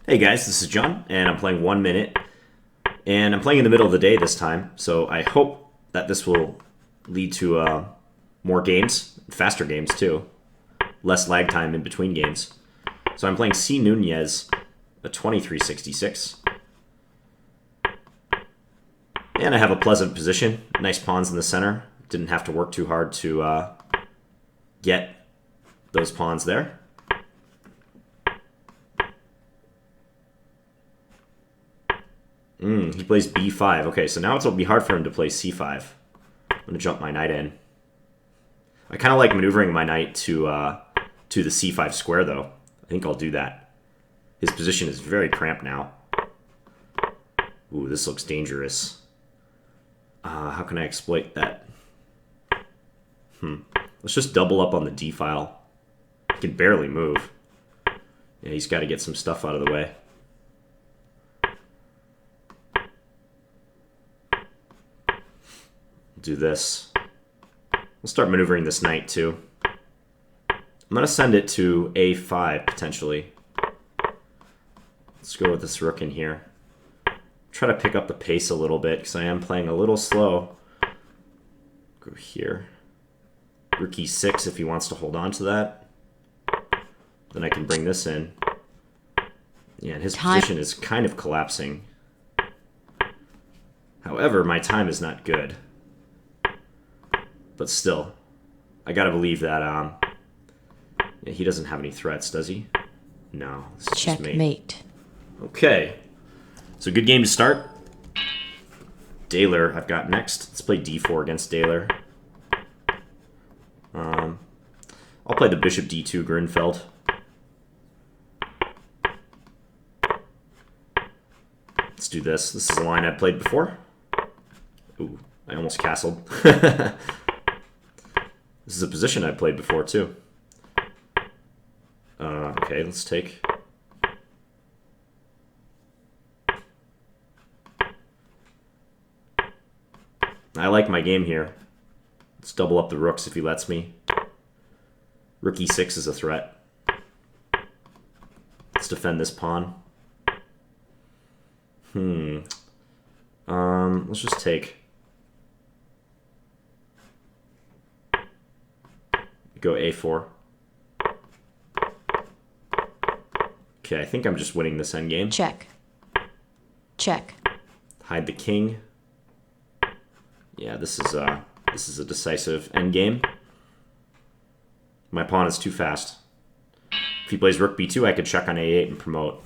Hey guys, this is John, and I'm playing 1 minute, and I'm playing in the middle of the day this time, so I hope that this will lead to more games, faster games too, less lag time in between games. So I'm playing cnunes, a 2366, and I have a pleasant position, nice pawns in the center, didn't have to work too hard to get those pawns there. He plays b5. Okay, so now it'll be hard for him to play c5. I'm going to jump my knight in. I kind of like maneuvering my knight to the c5 square, though. I think I'll do that. His position is very cramped now. Ooh, this looks dangerous. How can I exploit that? Let's just double up on the d file. He can barely move. Yeah, he's got to get some stuff out of the way. Do this. We'll start maneuvering this knight too. I'm going to send it to a5 potentially. Let's go with this rook in here. Try to pick up the pace a little bit because I am playing a little slow. Go here. Rook e6 if he wants to hold on to that. Then I can bring this in. Yeah, and his position is kind of collapsing. However, my time is not good. But still, I gotta believe that yeah, he doesn't have any threats, does he? No. This is Checkmate. Okay. So good game to start. Daler I've got next. Let's play d4 against Daler. I'll play the bishop d2 Grunfeld. Let's do this. This is a line I've played before. Ooh, I almost castled. This is a position I've played before, too. Okay, let's take. I like my game here. Let's double up the rooks if he lets me. Rook e6 is a threat. Let's defend this pawn. Let's just take. Go a4. Okay, I think I'm just winning this endgame. Check. Check. Hide the king. Yeah, this is a decisive endgame. My pawn is too fast. If he plays rook b2, I could check on a8 and promote.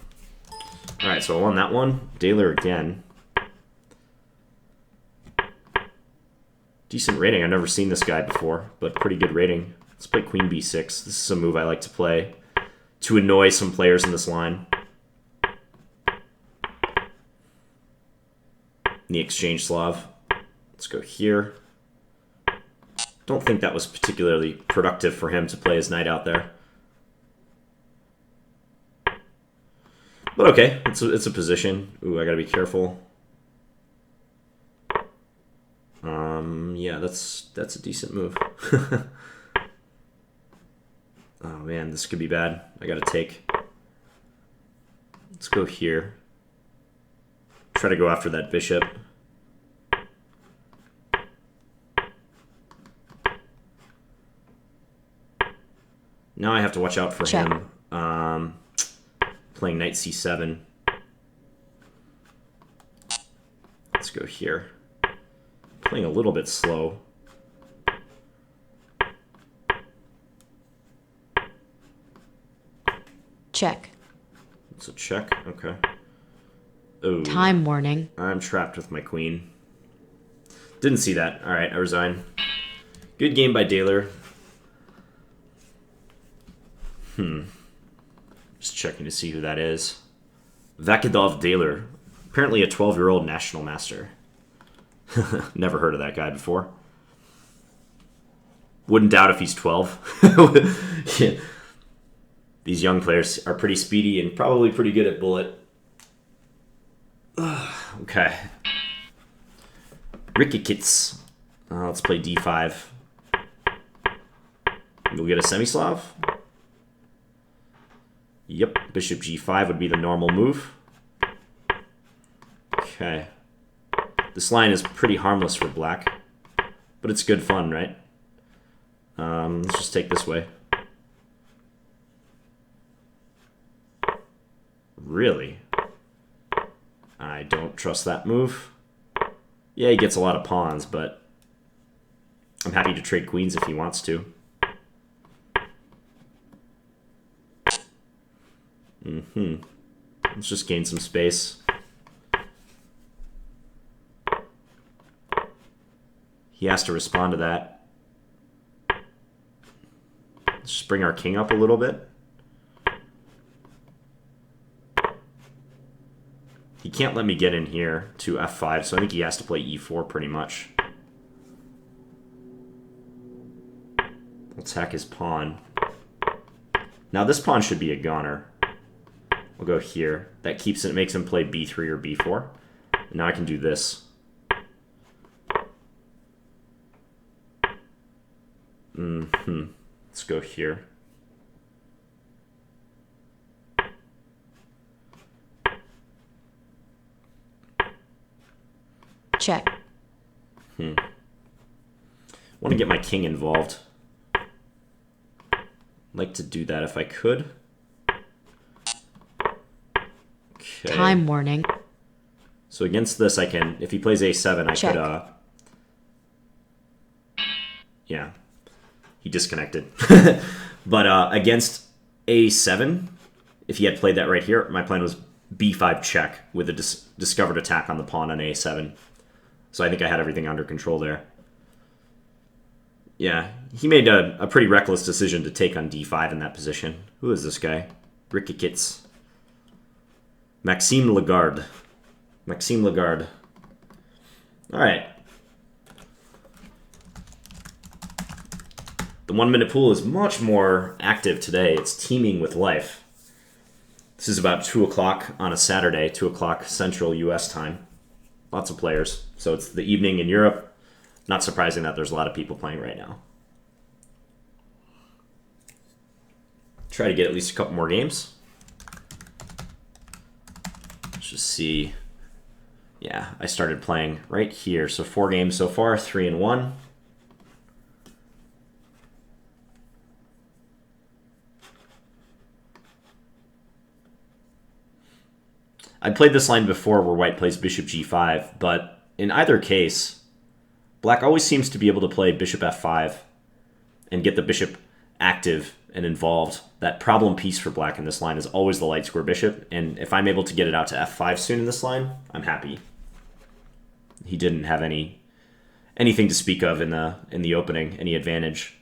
Alright, so I won that one. Daler again. Decent rating. I've never seen this guy before, but pretty good rating. Let's play queen b6. This is a move I like to play to annoy some players in this line. In the exchange Slav. Let's go here. Don't think that was particularly productive for him to play his knight out there. But okay, it's a position. Ooh, I gotta be careful. Yeah, that's a decent move. Oh man, this could be bad. I gotta take. Let's go here. Try to go after that bishop. Now I have to watch out for him. Playing knight c7. Let's go here. Playing a little bit slow. Check. It's a check. Okay. Oh. Time warning. I'm trapped with my queen. Didn't see that. All right, I resign. Good game by Daler. Just checking to see who that is. Vakidov Daler. Apparently a 12-year-old national master. Never heard of that guy before. Wouldn't doubt if he's 12. Yeah. These young players are pretty speedy and probably pretty good at bullet. Okay. Rikikits. Let's play d5. We'll get a semi-Slav. Yep, bishop g5 would be the normal move. Okay. This line is pretty harmless for black, but it's good fun, right? Let's just take this way. Really? I don't trust that move. Yeah, he gets a lot of pawns, but I'm happy to trade queens if he wants to. Let's just gain some space. He has to respond to that. Let's just bring our king up a little bit. He can't let me get in here to f5, so I think he has to play e4 pretty much. We'll attack his pawn. Now this pawn should be a goner. We'll go here. That keeps it, makes him play b3 or b4. And now I can do this. Let's go here. Check. Want to get my king involved. I'd like to do that if I could. Okay. Time warning. So against this, I can, if he plays a7, I Check. could, yeah, he disconnected. But against a7, if he had played that right here, my plan was b5 check with a discovered attack on the pawn on a7. So I think I had everything under control there. Yeah, he made a pretty reckless decision to take on d5 in that position. Who is this guy? Rickikits. Maxime Lagarde. Maxime Lagarde. All right. The 1 minute pool is much more active today. It's teeming with life. This is about 2 o'clock on a Saturday, 2 o'clock Central US time. Lots of players. So it's the evening in Europe. Not surprising that there's a lot of people playing right now. Try to get at least a couple more games. Let's just see. Yeah, I started playing right here. So 4 games so far, 3-1. I played this line before where white plays bishop g5, but in either case, black always seems to be able to play bishop f5 and get the bishop active and involved. That problem piece for black in this line is always the light square bishop, and if I'm able to get it out to f5 soon in this line, I'm happy. He didn't have anything to speak of in the opening, any advantage.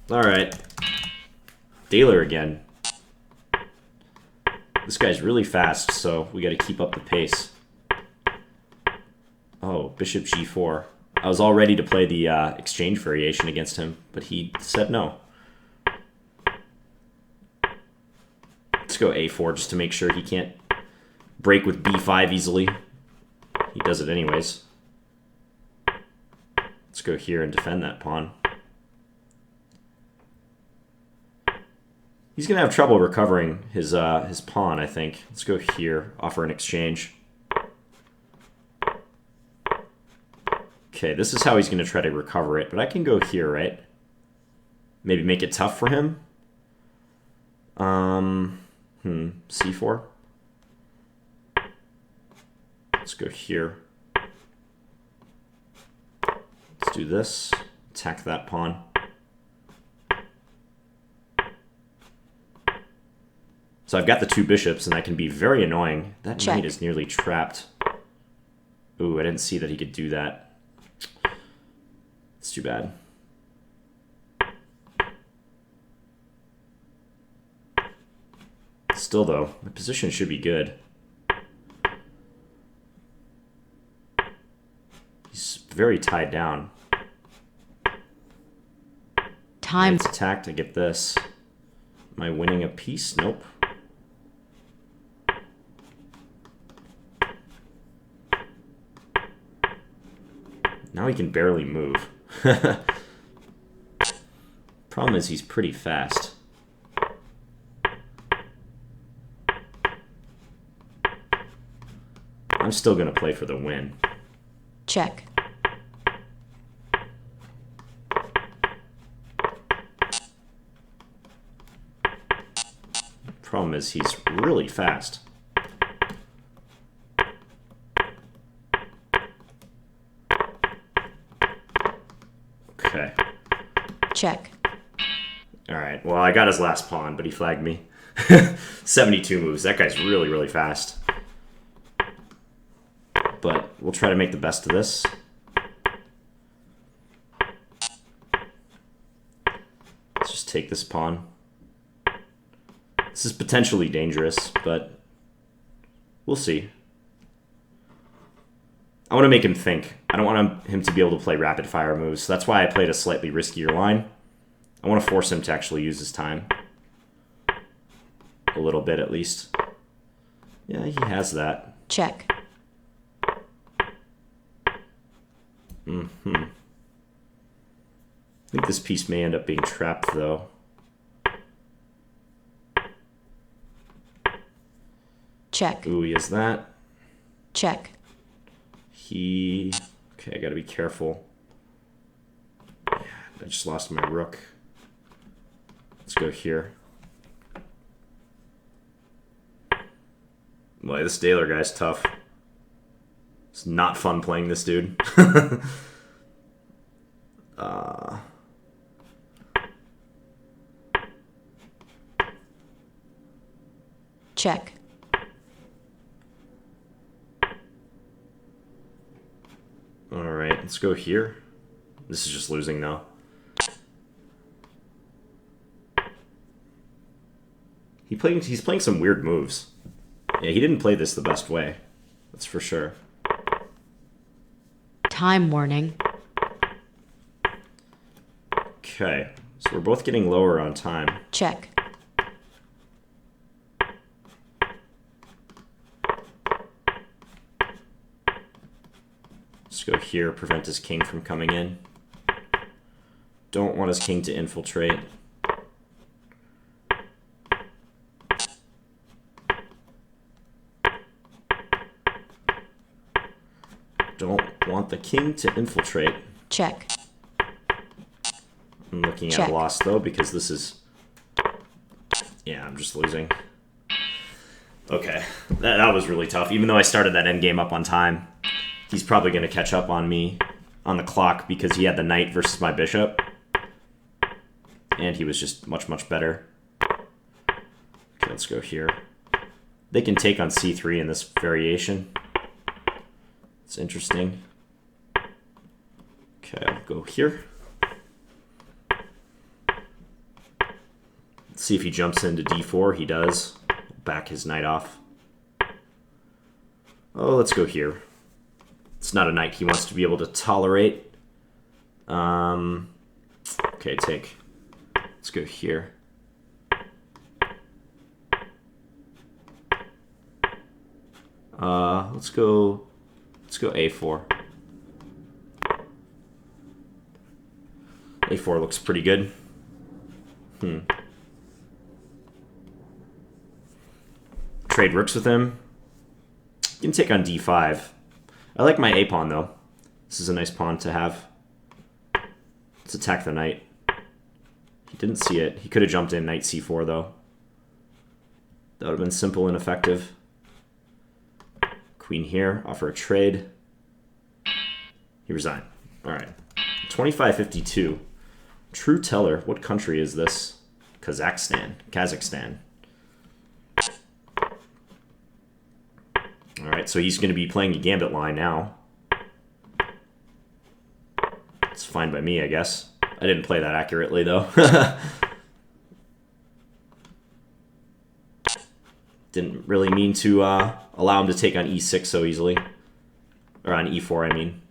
All right, Daler again. This guy's really fast, so we got to keep up the pace. Oh, bishop g4. I was all ready to play the exchange variation against him, but he said no. Let's go a4 just to make sure he can't break with b5 easily. He does it anyways. Let's go here and defend that pawn. He's going to have trouble recovering his pawn, I think. Let's go here, offer an exchange. Okay, this is how he's going to try to recover it, but I can go here, right? Maybe make it tough for him. C4. Let's go here. Let's do this. Attack that pawn. So I've got the 2 bishops, and that can be very annoying. That Check. knight is nearly trapped. Ooh, I didn't see that he could do that. It's too bad. Still, though, my position should be good. He's very tied down. Time. Knight's attacked, I get this. Am I winning a piece? Nope. Now he can barely move. Problem is he's pretty fast. I'm still going to play for the win. Check. Problem is he's really fast. Okay. Check. All right. Well, I got his last pawn, but he flagged me. 72 moves. That guy's really, really fast. But we'll try to make the best of this. Let's just take this pawn. This is potentially dangerous, but we'll see. I want to make him think. I don't want him to be able to play rapid fire moves. So that's why I played a slightly riskier line. I want to force him to actually use his time. A little bit, at least. Yeah, he has that. Check. I think this piece may end up being trapped, though. Check. Ooh, he has that. Check. Okay, I gotta be careful. Yeah, I just lost my rook. Let's go here. Boy, this Daler guy's tough. It's not fun playing this dude. Check. Alright, let's go here. This is just losing now. He's playing some weird moves. Yeah, he didn't play this the best way. That's for sure. Time warning. Okay, so we're both getting lower on time. Check. Let's go here, prevent his king from coming in. Don't want his king to infiltrate. Don't want the king to infiltrate. Check. I'm looking Check. at a loss, though, because this is... Yeah, I'm just losing. Okay, that was really tough. Even though I started that endgame up on time, he's probably going to catch up on me on the clock because he had the knight versus my bishop. And he was just much, much better. Okay, let's go here. They can take on c3 in this variation. It's interesting. Okay, I'll go here. Let's see if he jumps into d4. He does. Back his knight off. Oh, let's go here. It's not a knight he wants to be able to tolerate. Okay, take. Let's go here. Let's go a4. a4 looks pretty good. Trade rooks with him. You can take on d5. I like my a-pawn, though. This is a nice pawn to have. Let's attack the knight. He didn't see it. He could have jumped in knight c4, though. That would have been simple and effective. Queen here. Offer a trade. He resigned. All right. 25-52. True teller. What country is this? Kazakhstan. All right, so he's going to be playing a gambit line now. It's fine by me, I guess. I didn't play that accurately, though. Didn't really mean to allow him to take on e6 so easily. Or on e4, I mean.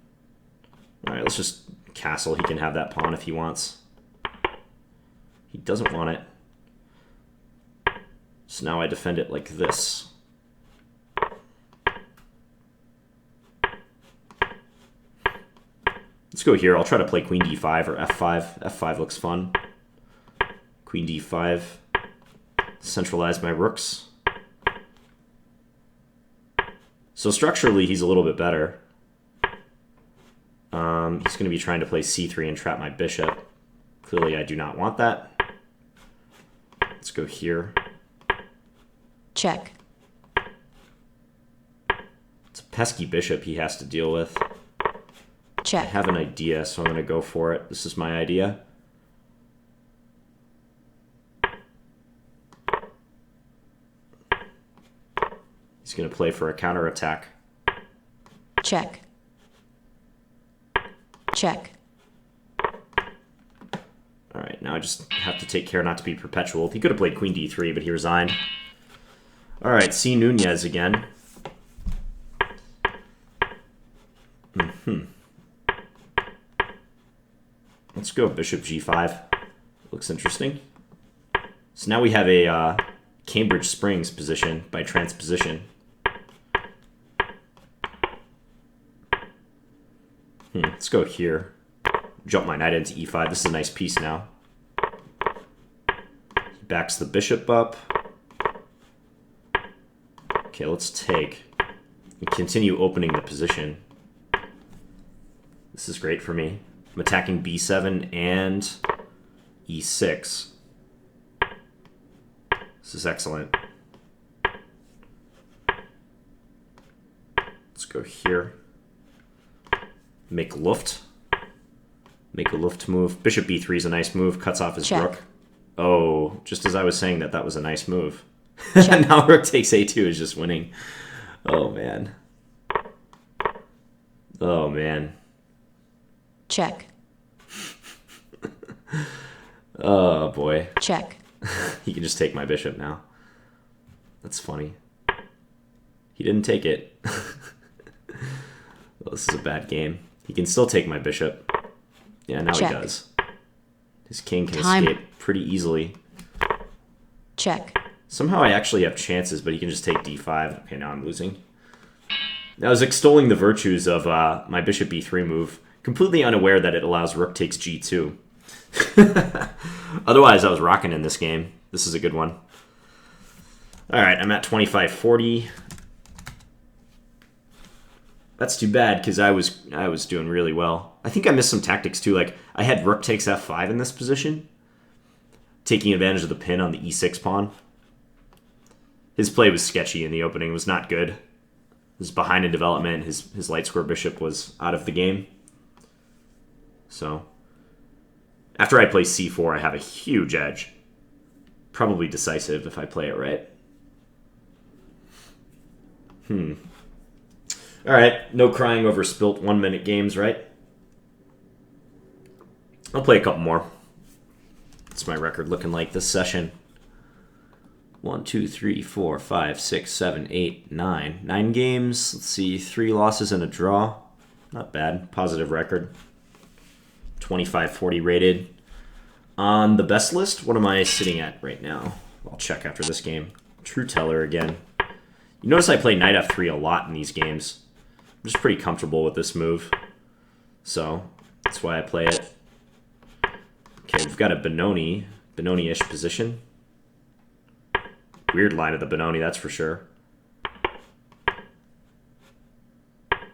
All right, let's just castle. He can have that pawn if he wants. He doesn't want it. So now I defend it like this. Let's go here. I'll try to play queen d5 or f5. f5 looks fun. Queen d5. Centralize my rooks. So structurally, he's a little bit better. He's going to be trying to play c3 and trap my bishop. Clearly, I do not want that. Let's go here. Check. It's a pesky bishop he has to deal with. I Check. have an idea, so I'm going to go for it. This is my idea. He's going to play for a counterattack. Check. Check. All right, now I just have to take care not to be perpetual. He could have played queen d3, but he resigned. All right, cnunes again. Let's go bishop g5. Looks interesting. So now we have a Cambridge Springs position by transposition. Let's go here. Jump my knight into e5. This is a nice piece now. He backs the bishop up. Okay, let's take and continue opening the position. This is great for me. I'm attacking b7 and e6. This is excellent. Let's go here. Make Luft. Make a Luft move. Bishop b3 is a nice move. Cuts off his Check. rook. Oh, just as I was saying that was a nice move. Now rook takes a2 is just winning. Oh, man. Oh, man. Check. Oh, boy. Check. He can just take my bishop now. That's funny. He didn't take it. Well, this is a bad game. He can still take my bishop. Yeah, now Check. he does. His king can Time. escape pretty easily. Check. Somehow I actually have chances, but he can just take d5. Okay, now I'm losing. I was extolling the virtues of my bishop b3 move, completely unaware that it allows rook takes g2. Otherwise, I was rocking in this game. This is a good one. All right, I'm at 25-40. That's too bad because I was doing really well. I think I missed some tactics too. Like I had rook takes f5 in this position, taking advantage of the pin on the e6 pawn. His play was sketchy in the opening. It was not good. He was behind in development. His light square bishop was out of the game. So after I play c4, I have a huge edge. Probably decisive if I play it right. All right, no crying over spilt 1-minute games, right? I'll play a couple more. What's my record looking like this session? 1, 2, 3, 4, 5, 6, 7, 8, 9. 9 games. Let's see, 3 losses and a draw. Not bad. Positive record. 25-40 rated. On the best list, what am I sitting at right now? I'll check after this game. True Teller again. You notice I play knight f3 a lot in these games. I'm just pretty comfortable with this move. So, that's why I play it. Okay, we've got a Benoni-ish position. Weird line of the Benoni, that's for sure.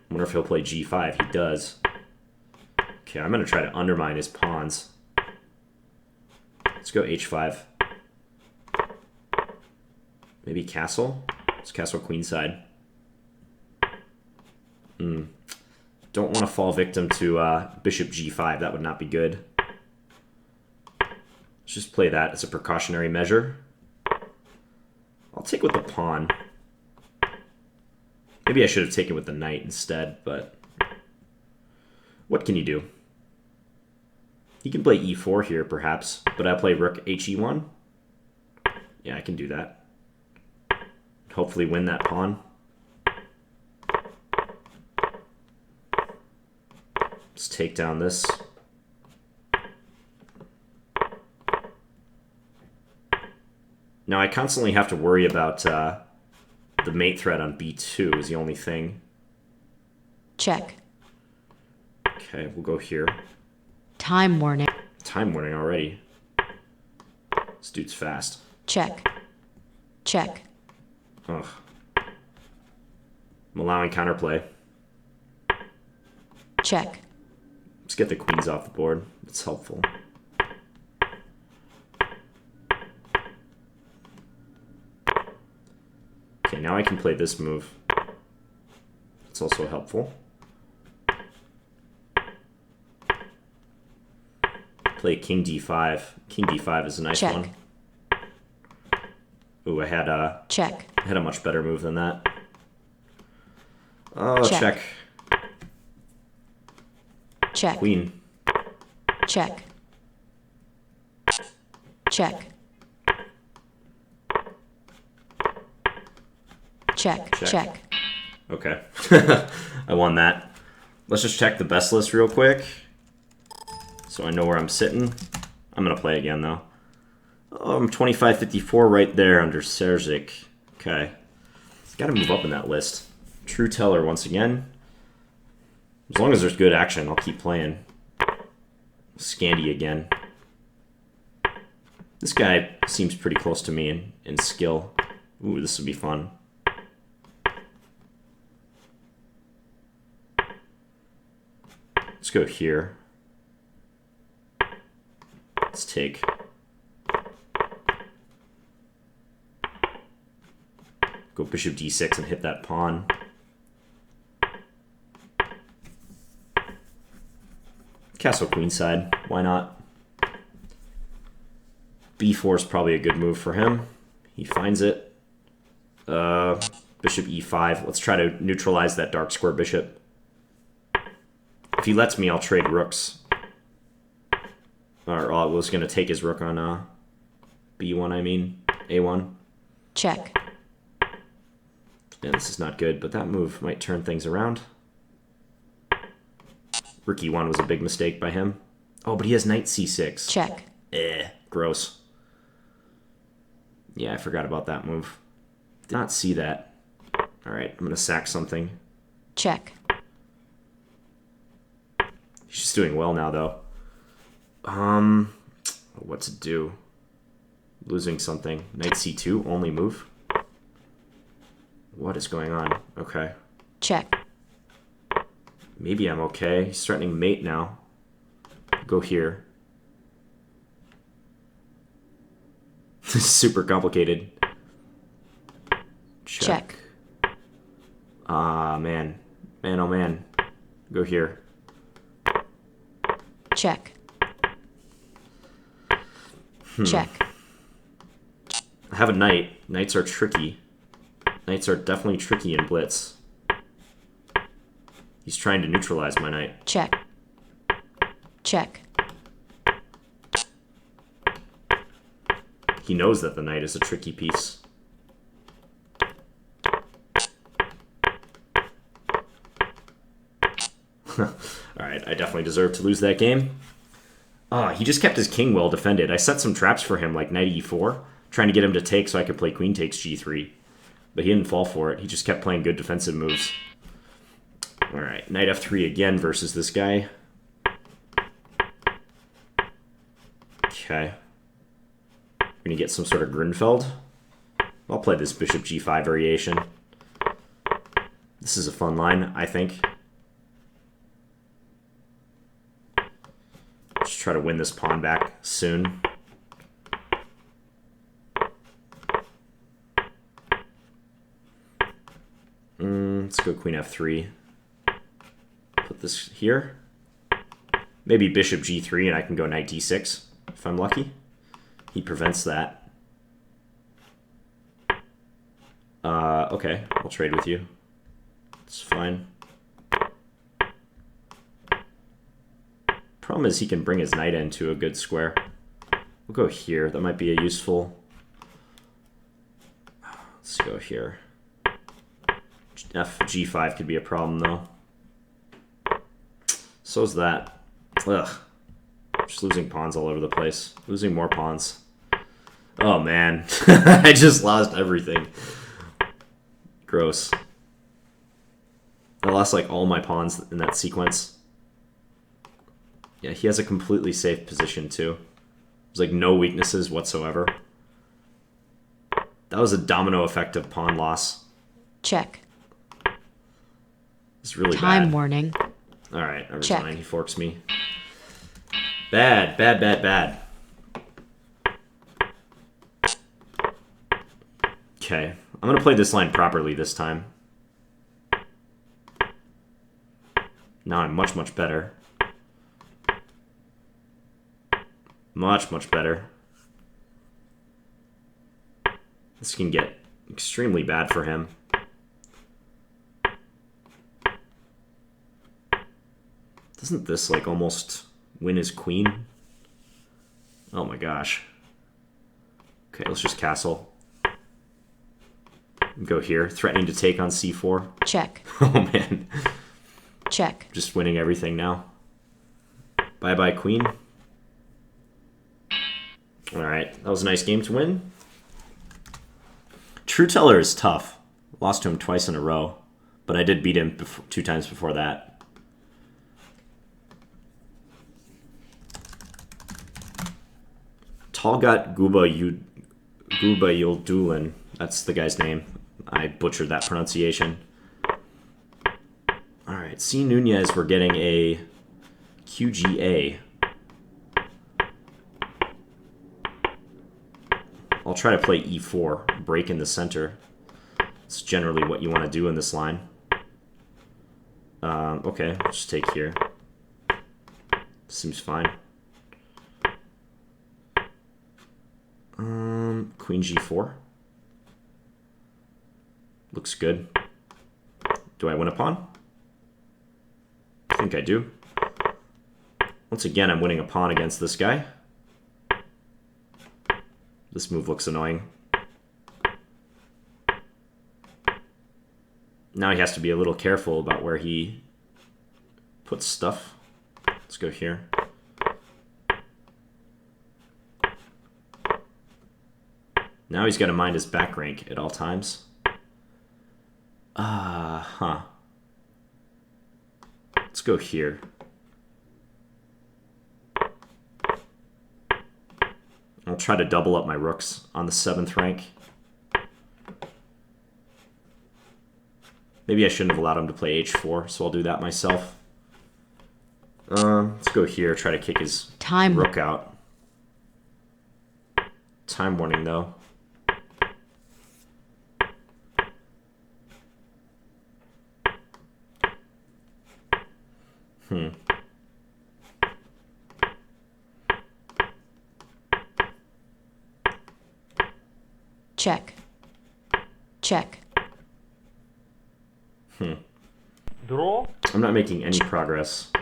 Wonder if he'll play g5. He does. Okay, I'm going to try to undermine his pawns. Let's go h5. Maybe castle? It's castle queenside. Don't want to fall victim to bishop g5. That would not be good. Let's just play that as a precautionary measure. I'll take with the pawn. Maybe I should have taken with the knight instead, but what can you do? He can play e4 here, perhaps, but I'll play rook he1. Yeah, I can do that. Hopefully win that pawn. Let's take down this. Now I constantly have to worry about the mate threat on b2 is the only thing. Check. Okay, we'll go here. Time warning. Time warning already. This dude's fast. Check. Check. Ugh. I'm allowing counterplay. Check. Let's get the queens off the board. It's helpful. Okay, now I can play this move. It's also helpful. Play king d5. King d5 is a nice Check. one. Ooh, I had a much better move than that. Oh, check. Check. Queen. Check. Check. Check. Check. Okay. I won that. Let's just check the best list real quick, so I know where I'm sitting. I'm going to play again, though. Oh, I'm 25-54 right there under Serzik. Okay. Got to move up in that list. True Teller once again. As long as there's good action, I'll keep playing. Scandi again. This guy seems pretty close to me in skill. Ooh, this would be fun. Let's go here. Let's take. Go bishop d6 and hit that pawn. Castle queenside. Why not? b4 is probably a good move for him. He finds it. Bishop e5. Let's try to neutralize that dark square bishop. If he lets me, I'll trade rooks. Or I was going to take his rook on b1, I mean. a1. Check. Yeah, this is not good, but that move might turn things around. Rook e1 was a big mistake by him. Oh, but he has knight c6. Check. Gross. Yeah, I forgot about that move. Did not see that. Alright, I'm going to sack something. Check. He's just doing well now, though. What to do? Losing something. Knight c2, only move. What is going on? Okay. Check. Maybe I'm okay. He's threatening mate now. Go here. This is super complicated. Check. Ah, man. Man, oh man. Go here. Check. Check. I have a knight. Knights are tricky. Knights are definitely tricky in blitz. He's trying to neutralize my knight. Check. Check. He knows that the knight is a tricky piece. Alright, I definitely deserve to lose that game. He just kept his king well defended. I set some traps for him, like knight e4, trying to get him to take so I could play queen takes g3. But he didn't fall for it. He just kept playing good defensive moves. Alright, knight f3 again versus this guy. Okay. We're going to get some sort of Grinfeld. I'll play this bishop g5 variation. This is a fun line, I think. Just try to win this pawn back soon. Let's go queen f3. Put this here. Maybe bishop g3 and I can go knight d6 if I'm lucky. He prevents that. Okay, I'll trade with you. It's fine. Problem is he can bring his knight into a good square. We'll go here. That might be a useful... Let's go here. G5 could be a problem, though. So's that. Ugh. Just losing pawns all over the place. Losing more pawns. Oh, man. I just lost everything. Gross. I lost, like, all my pawns in that sequence. Yeah, he has a completely safe position, too. There's, like, no weaknesses whatsoever. That was a domino effect of pawn loss. Check. It's really Time bad. warning. All right, I Check. resign. He forks me. Bad, bad, bad, bad. Okay, I'm gonna play this line properly this time. Now I'm much, much better. Much, much better. This can get extremely bad for him. Doesn't this, like, almost win his queen? Oh my gosh. Okay, let's just castle. Go here, threatening to take on c4. Check. Oh man. Check. Just winning everything now. Bye-bye, queen. Alright, that was a nice game to win. True Teller is tough. Lost to him twice in a row. But I did beat him 2 times before that. Talgat Gubaydulin. That's the guy's name. I butchered that pronunciation. Alright, cnunes, we're getting a QGA. I'll try to play e4, break in the center. It's generally what you want to do in this line. Okay, just take here. Seems fine. Queen g4. Looks good. Do I win a pawn? I think I do. Once again, I'm winning a pawn against this guy. This move looks annoying. Now he has to be a little careful about where he puts stuff. Let's go here. Now he's got to mind his back rank at all times. Let's go here. I'll try to double up my rooks on the 7th rank. Maybe I shouldn't have allowed him to play h4, so I'll do that myself. Let's go here, try to kick his rook out. Time warning, though. Check. Check. Draw. I'm not making any progress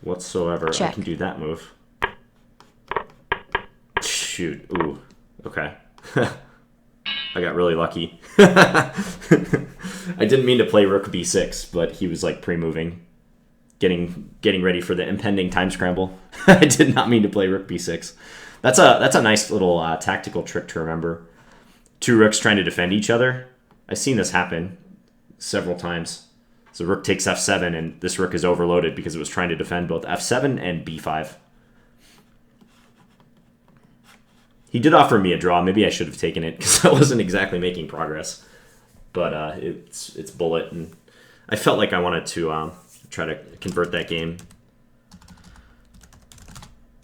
whatsoever. Check. I can do that move. Shoot. Ooh. Okay. I got really lucky. I didn't mean to play rook b6, but he was like pre-moving, getting ready for the impending time scramble. I did not mean to play rook b6. That's a nice little tactical trick to remember. 2 rooks trying to defend each other. I've seen this happen several times. So rook takes f7, and this rook is overloaded because it was trying to defend both f7 and b5. He did offer me a draw. Maybe I should have taken it because I wasn't exactly making progress. But it's bullet, and I felt like I wanted to try to convert that game.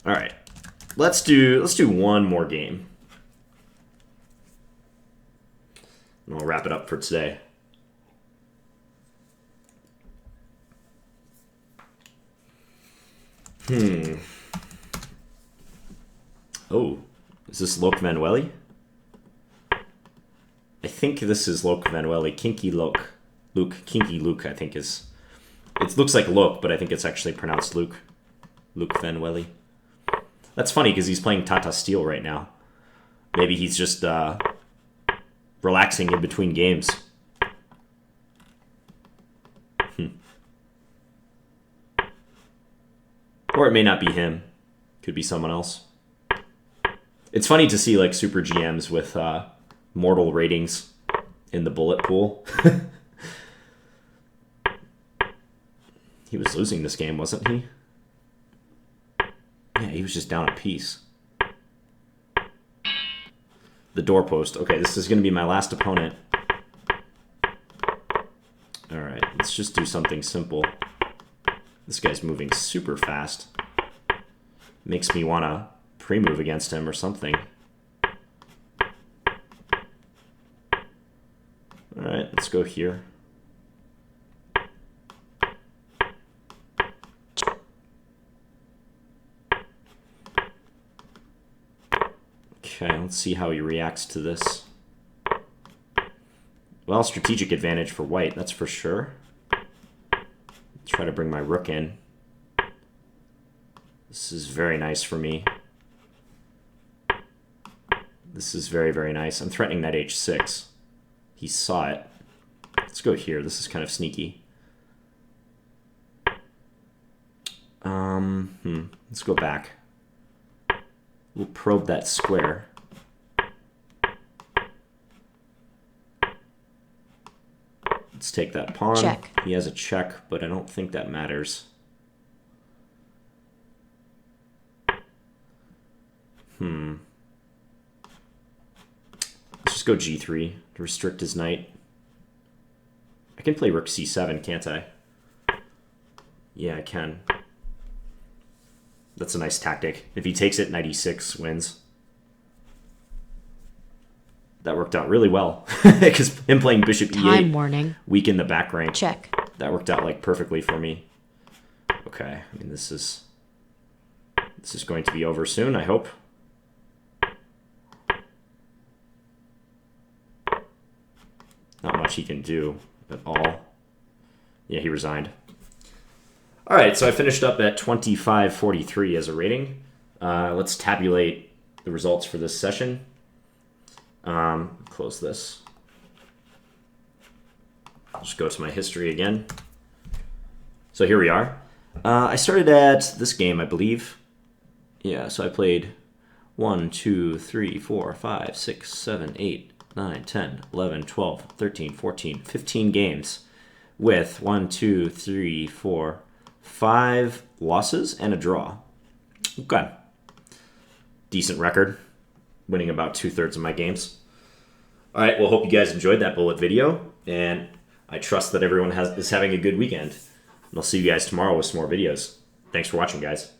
All right, let's do one more game, and I'll wrap it up for today. Oh, is this Loke Manueli? I think this is Loke Manueli. Kinky Loke. Kinky Luke, I think is... It looks like Loke, but I think it's actually pronounced Luke. Luke Manueli. That's funny, because he's playing Tata Steel right now. Maybe he's just relaxing in between games. Or it may not be him. Could be someone else. It's funny to see like super GMs with mortal ratings in the bullet pool. He was losing this game, wasn't he? Yeah, he was just down a piece. The Doorpost. Okay, this is going to be my last opponent. Let's just do something simple. This guy's moving super fast. Makes me want to pre-move against him or something. Alright, let's go here. Okay, let's see how he reacts to this. Well, strategic advantage for white, that's for sure. Try to bring my rook in. This is very nice for me. This is very, very nice. I'm threatening knight h6. He saw it. Let's go here. This is kind of sneaky. Let's go back. We'll probe that square. Let's take that pawn. Check. He has a check, but I don't think that matters. Let's just go g3 to restrict his knight. I can play rook c7, can't I? Yeah, I can. That's a nice tactic. If he takes it, knight e6 wins. That worked out really well. Because him playing bishop e8 Time warning. weakened the back rank. Check. That worked out like perfectly for me. Okay, I mean this is going to be over soon, I hope. Not much he can do at all. Yeah, he resigned. All right, so I finished up at 2543 as a rating. Let's tabulate the results for this session. Close this. I'll just go to my history again. So here we are. I started at this game, I believe. Yeah, so I played 1, 2, 3, 4, 5, 6, 7, 8, 9, 10, 11, 12, 13, 14, 15 games with 1, 2, 3, 4, 5 losses and a draw. Okay. Decent record. Winning about 2/3 of my games. All right, well, hope you guys enjoyed that bullet video, and I trust that everyone is having a good weekend. And I'll see you guys tomorrow with some more videos. Thanks for watching, guys.